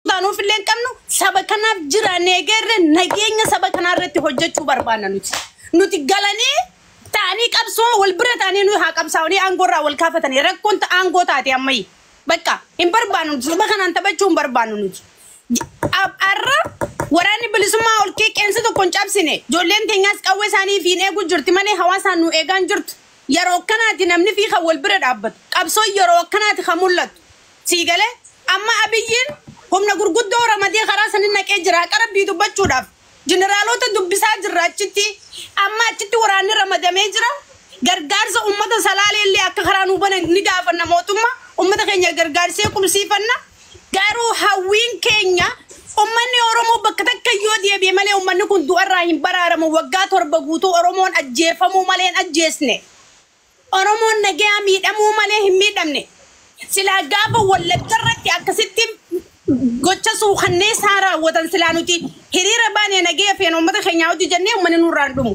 Daanuu filleen qabnu saba kanaaf jira neegerre nageenya saba kanarratti hojjechuu barbaanna nuti galanii taanii qabsoo wal bira taanii nu haa qabsaawanii aangorraa wal kaafatanii rakkoon aangoo taate ammayyi bakka hin barbaannu saba kanaan taphachuu hin barbaannu nuti arra waraanni bilisummaa ol qeensa tokkoon cabsine ijoolleen teenyaas qawwee isaanii fiin eeguu jirti malee hawaasaan nu eegaan jirtu yeroo akkanaati namni fi kan wal bira dhaabbatu qabsoo yeroo akkanaati kan mul'atu siigalee amma abiyyiin humna gurguddoo ramadee karaa sanin naqee jira qarabbii dubbachuudhaaf jeneraalota dubbisaa jirra achitti amma achitti waraanni ramadamee jira gargaarsa ummata salaalee illee akka karaa nu bana ni gaafanna mootummaa ummata keenya gargaarsee qubsiifanna garuu hawwiin keenya ummanni Oromoo bakka takka yoo deebi'e malee ummanni kun du'arraa hin baraaramu waggaa torba guutuu Oromoon ajjeefamuu malee hin ajjeesne Oromoon nagaa miidhamuu malee hin miidhamne sila gaafa wallaggarratti akkasitti gocha suuqannee saaraa watan sila nuti hiriira baanee nagee feen ummata keenya hojii jennee ummanni nurraan dhumu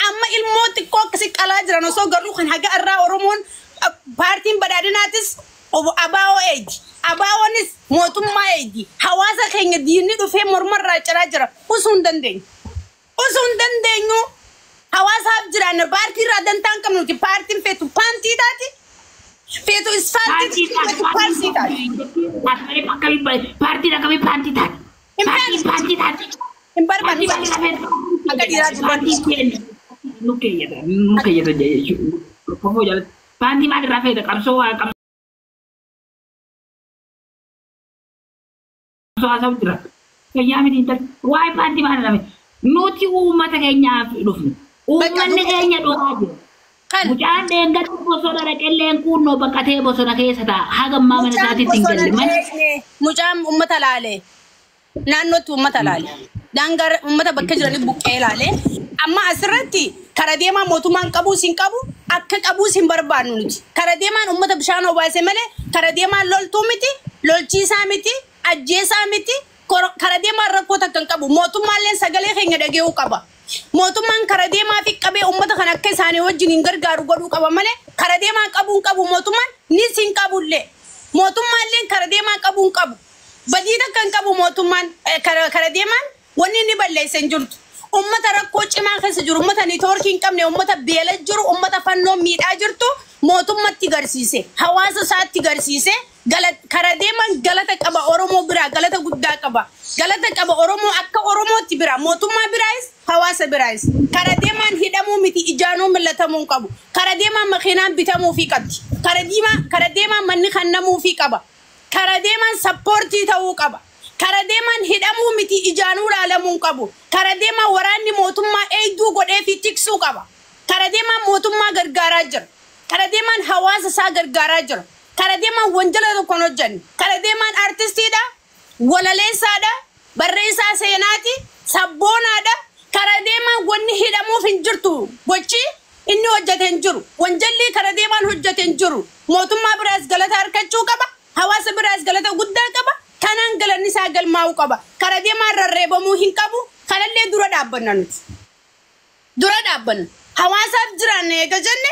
amma ilmoo xiqqoo akkasi qalaa jiran osoo garuu kan haga irraa Oromoon paartiin badhaadhinaatis abaa'oo eegi abaa'oonis mootummaa eegi hawaasa keenya diinni dhufee mormarraa ciraa jira usuu hin dandeenyu hawaasaaf jiraanna paartii irraa dantaan qabnu nuti paartiin feetu paantii taati feetu isfaaltii paartii taati paartii rakabee paantii taati paantii taati hin barbaadu akka dhiiraatti paantii nukeeyyata jechuudha paantii maal irraa feeta qabsoo asal jira kaya miti inter why panti mana nami nuti umat kayaknya dufni umat kayaknya doa aja kan mujan dengan boso dari kalian kuno bakate boso dari sata hagam mama nanti tinggal man mujan umat alale nano tu umat alale dangar umat bakal jadi bukai alale amma asrati karadema motuman kabu sin kabu akka kabu sin barbanu nuti karadema umat bishano baise male karadema lol tumiti lol cisa miti ajjeesa miti karadeema rakkoo takkan qabu mootummaaleen sagalee keenya dhageewu qaba mootummaan karadeemaa fi qabee ummata kan akka isaanii wajjin hin gargaaru godhuu qaba malee karadeemaa qabuun qabu mootummaan ni sin qabullee mootummaaleen karadeemaa qabuun qabu badii takkan qabu mootummaan karadeemaan wanni ni balleessan jirtu ummata rakkoo cimaa keessa jiru ummata niitoorkii hin qabne ummata beela jiru ummata fannoo miidhaa jirtu mootummatti garsiise hawaasa isaatti garsiise karadeeman galata qaba Oromoo bira galata guddaa qaba Oromoo akka Oromootti bira mootummaa biraayis hawaasa biraayis karadeeman hidhamuu miti ijaanoo millatamuu qabu karadeeman makiinaan bitamuu fi qabdi karadeeman manni kannamuu fi qaba karadeeman sappoortii ta'uu qaba karadeeman hidhamuu miti ijaanuu laalamuu qabu karadeeman waraanni mootummaa eeyduu godhee fi tiksuu qaba karadeeman mootummaa gargaaraa jira karadeeman hawaasa isaa gargaaraa jira karadeeman wanjala tokkoon hojjanne karadeeman artistiidha walaleessaadha barreessaa seenaati sabboonaadha karadeeman wanni hidhamuuf hin jirtu gochi inni hojjate hin jiru wanjalli karadeeman hojjate hin jiru mootummaa biraas galata harkachuu qaba hawaasa biraas galata guddaa qaba kanaan galanni isaa galmaa'uu qaba karadeeman rarreebamuu hin qabu kanallee dura dhaabbanna hawaasaaf jiraanne eega jenne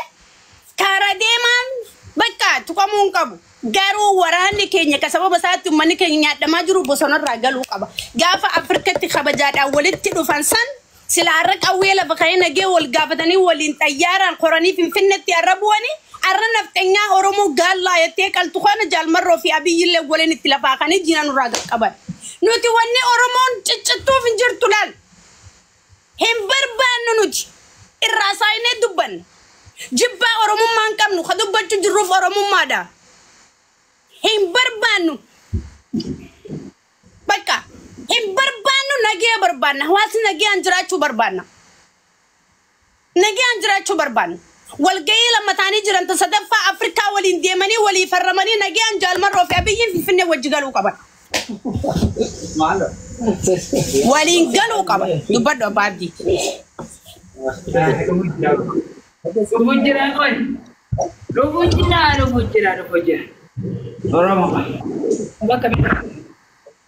karadeeman bakka tuqamuun qabu garuu waraanni keenya ka sababa isaatti ummanni keenya nyaadhamaa jiru bosonarraa galuu qaba gaafa afrikatti kabajaadhaan walitti dhufan san sila arra qawwee lafa ka'ee nagee wal gaafatanii waliin xayyaaraan qoranii finfinnetti arra bu'anii arra nafxenyaa Oromoo gaallaa jettee qaltu kana jaalmarroo fi abiyyillee waliin itti lafaa kanii diina nurraa qaban nuti wanni Oromoon ciccittuuf hin jirtu laal hin barbaannu nuti irraa saayinee dubbanna jibba Oromummaan qabnu ka dubbachuu jirruuf Oromummaadha hin barbaannu bakka hin barbaannu nagee barbaanna hawaasni nageeyaan jiraachuu barbaanna walgahii lammataanii jiran sadaffaa Afrikaa waliin deemanii walii farramanii nageeyaan jaalmarroo fi abiyyiin finfinnee wajji galuu qaban waliin galuu qaban dubbadhu abbaaddi Rubujira. Oromo.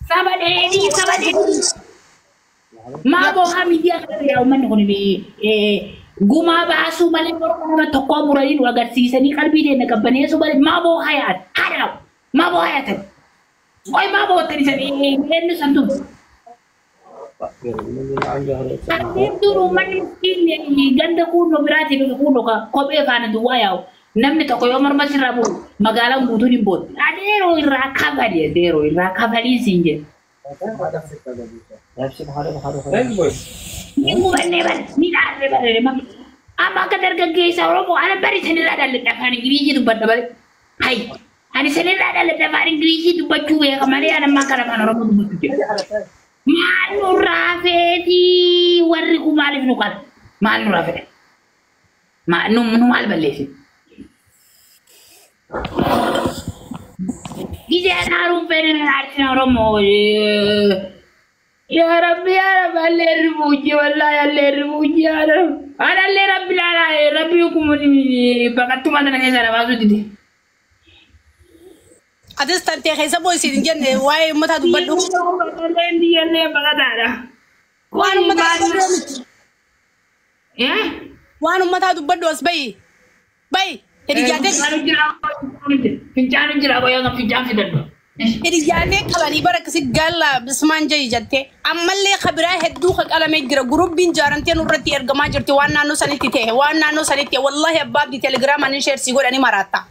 Sabadeni. Mabo hamidia ya umani kuni guma basu male korona tokko murani agarsiisanii qalbii deena qabbaneessu mabo hayat hadaw mabo hayatan Why ma bottani sa enni santu. Duru man miskin ganda kuno birati kuno ka kobe kana duwa yaw. Namni to ko yomar masirabu magala ngutu ni bot. Adero irra kabali sinje. Ningu banne ban ni darre bare ma. Ama kadar gagge sawro ana bari sanira dal dafani griji du badda bare. Hai. Ani sanira dal dafani griji du baccu be kamari ana makara kana romo du baccu. Malu rafeti warri ku malif nu kal. Malu rafeti. Ma nu mal balesi. Gide harum pene artina romo. Ya Rabbi alle rifugi wallahi alle rifugi ya Rabbi. Ana alle Rabbi la Rabbi hukumuni bakatuma dana ngeza na bazu didi. Adis tante khaysa boy sidin jenne waye mata du baddu. Lendi yalle bakatara. Wanu mata eh? Wanu mata du baddu asbay. Bay. Edi jate finjanu jira ko yang finjan fidan. Edi jate kalani barakasi galla bisman jay jatte. Amalle khabira heddu khakala megira group bin jarante nurati ergama jirti wanna no saniti te wanna no saniti wallahi abab di telegram an share sigor ani marata.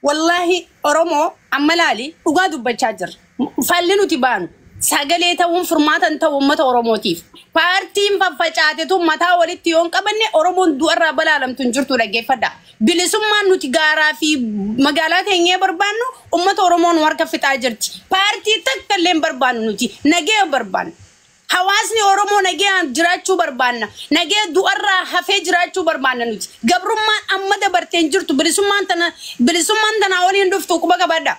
Wallahi oromo amalali ugadu bachajar. Fallinu tibanu. Sagaleta won furmatan ta ummata oromotif. Partiin faffacate tu mata walitti yon qabanne oromon du'arra balalam tunjurtu dhaggeeffadha. Bilisummaan nuti gaaraa fi magaalaa keenya barbaannu ummata oromoon warka fitaa jirti. Paartii takka illee barbaannu nuti nagee barbaanna. Hawaasni oromoo nagee jiraachuu barbaanna. Nagee du'arra hafee jiraachuu barbaanna nuti. Gabrummaan amma dabarteen jirtu bilisummaan tana waliin dhuftu quba qabadha.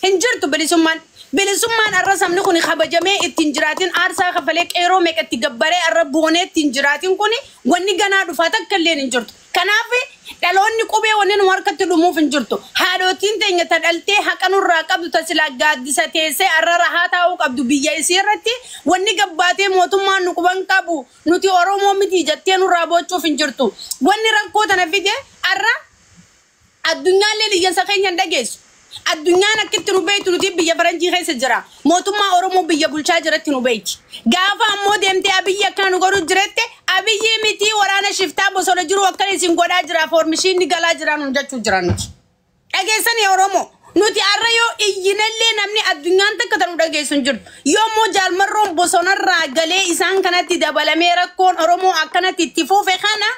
Hin jirtu bilisummaan. Bilisummaan arra samni kuni kabajamee ittiin jiraatin aarsaa kafalee qeeroo meeqatti gabbaree arra boonee ittiin jiraatin kuni wanni ganaa dhufaa takka illee hin jirtu. Kanaaf dhaloonni qubee wanni nu harkatti dhumuuf hin jirtu. Haadhotiin teenya ta dhaltee haqa nurraa qabdu ta silaa gaaddisa teessee arra rahaa taa'uu qabdu biyya isii irratti wanni gabbaatee mootummaan nu quban qabu nuti Oromoo miti jettee nurraa boochuuf hin jirtu. Wanni rakkoo tana fide arra addunyaallee liyyansa keenya hin dhageessu. Addunyaan akkitti nu beeytu nuti biyya faranjii keessa jira. Mootummaa Oromoo biyya bulchaa jiratti nu beeyti. Gaafa ammoo deemtee Abiyyi akka nu godhu jirette Abiyyi miti waraana shiftaa bosona jiru akka isin godhaa jira foormishiin galaa jira nu jechuu jira nuti. Dhageessanii Oromoo nuti arra yoo iyyinallee namni addunyaan takka tanu dhageessu hin jirtu. Yoommoo jaalmarroon bosonarraa galee isaan kanatti dabalamee rakkoon Oromoo akkanatti itti fuufe kana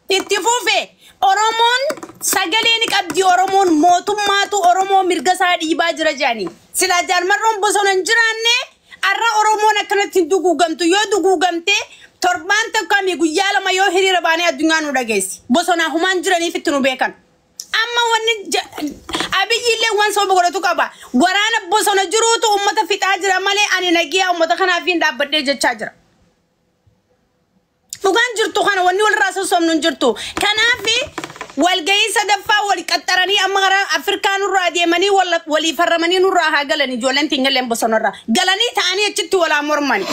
itti fuufe. Oromon sagaleen qabdi Oromon mootummaatu Oromoo mirga isaa dhiibaa jira jaani. Sila jaalmarroon bosona hin jiraanne arra Oromoon akkanatti duguugamtu yoo duguugamte torbaan takka mi guyyaa lama yoo hiriira baanee addunyaa nu dhageessi. Bosona humaan jiraniif itti nu beekan. Amma wanni Abiyyi illee waan sababa godhatu qaba. Waraana bosona jiruutu uummata fixaa jira malee ani nagiyaa uummata kanaaf hin dhaabbadhee jechaa jira. Dhugaan jirtu kana wanni walirraa sosoomnu hin jirtu. Kanaaf walgahii sadaffaa wal qaxxaranii amma gara Afrikaa nurraa deemanii walii farramanii nurraa haa galanii ijoolleen tinggalleen bosonarraa. Galanii ta'anii achitti walaa mormani.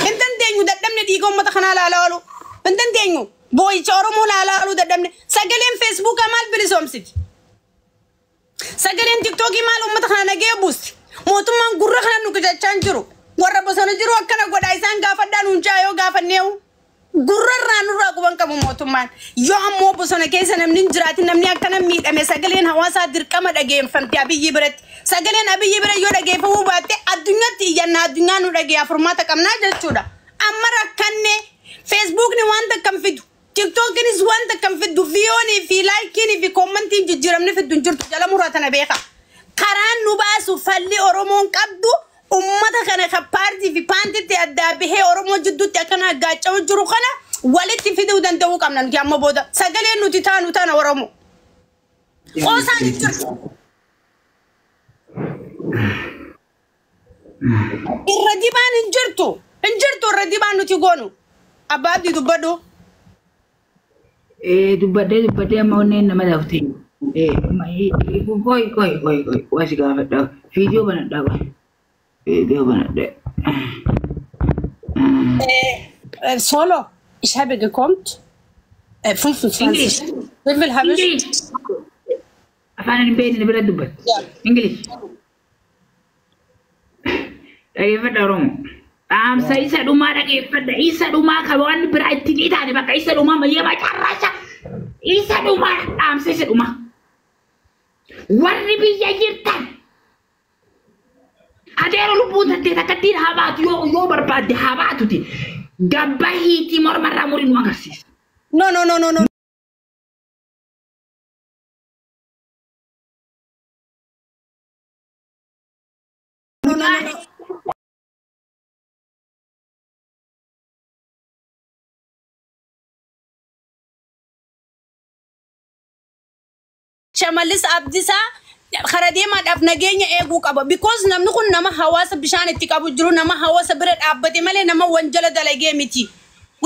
Hin dandeenyu dadhabne dhiiga uummata kanaa laalaalu. Hin dandeenyu boo'icha Oromoo laalaalu dadhabne. Sagaleen Feesbuukaa maal bilisoomsiti? Sagaleen TikTokii maal uummata kana nagee buusti? Mootummaan gurra kana nu qicachaan jiru. Warra bosona jiru akkana godhaa isaan gaafadhaan huncaa yoo gaafanneewu. Gurra nurraa quban qabu mootummaan yoo ammoo bosona keessa namni jiraatin namni akkana miidhame sagaleen hawaasaa dirqama dhageeffamte Abiyyi biratti sagaleen Abiyyi bira yoo dhageeffamuu baatte addunyaatti iyyannaa addunyaa nu dhageeyaa furmaata qabnaa jechuudha. Amma rakkanne Feesbuukni waan takkam fidu TikTokinis waan takkam fidu viiyoonii fi laayikiinii fi koomantiin jijjiiramni fidu hin jirtu jala muraa tana beeka. Karaan nu baasu falli Oromoon qabdu ummata kana ka paartii fi paantitti adda bahee Oromoo jidduutti akkana gaacha'u jiru kana walitti fiduu danda'uu qabna nuti amma booda sagaleen nuti taanu tana Oromoo. Qoosaan hin jirtu. Irra dibaan hin jirtu. Hin jirtu irra dibaan nuti goonu. Abbaa abdii dubbadhu. Dubbadee amma onneen nama daftee. Koi waasi gaafadha. Viidiyoo banadhaa qoy. Viidiyoo banadhaa. Solo, ich habe gekommen. 25. Wie viel habe ich? أفان بين اللي بلاد دبل إنجليش أي فدا روم سايسا دوما دقي فدا عيسى دوما كوان برايت تيجي تاني بقى عيسى دوما ما يما تراشا عيسى دوما سايسا دوما وري بيا جيرتان أديرو لبوت تي تكتير هابات يو برباد هابات تي غباهي تي مرمر مورين وانغسيس No. Shamallis Abdisa Kharadima daf nageenya eeguu qaba because namni kun nama hawaasa bishaan itti qabu jiru nama hawaasa bira dhaabbate malee nama wanjala dalagee miti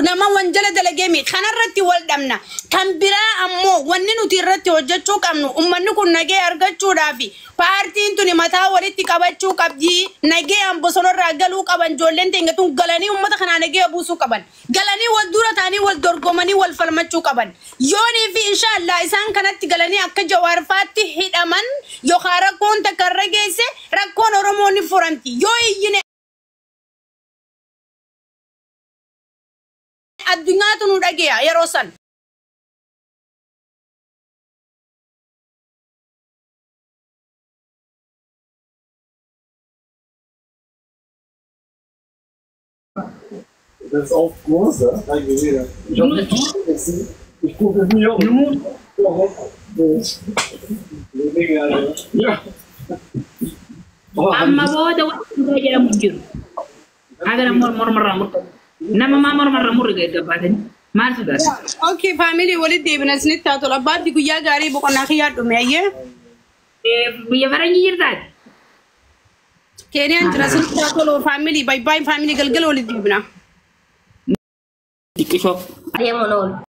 nama wanjala dalagee miti kanarratti wal dhabna kan biraa ammoo wanni nuti irratti hojjechuu qabnu ummanni kun nagee argachuudhaafi paartiin tuni mataa walitti qabachuu qabdi nagee ambosonorraa galuu qaban ijoolleen teenya tun galanii ummata kana nagee buusuu qaban galanii wal dura taanii wal dorgomanii wal falmachuu qaban yoonii fi inshallah isaan kanatti galanii akka jawaarfaatti hidhaman yookaan rakkoon takka irra geesse rakkoon Oromoo ni furamti yoo iyyine addunyaatu nu dhageeya yeroo san Das ist auch groß, ne? Ich habe nicht gegessen. Ich gucke es mir um. Ja. أما بودا وجرا مجر هذا مرة نما ما مرة كده بعدين ما سدار Okay family ولدي بنسنت تاتو لبعض دي كويا غاري بكون أخيار دمية بيفرني يرداد كيريان تنسنت تاتو لو family باي family قلقل ولدي بنا ديك شوف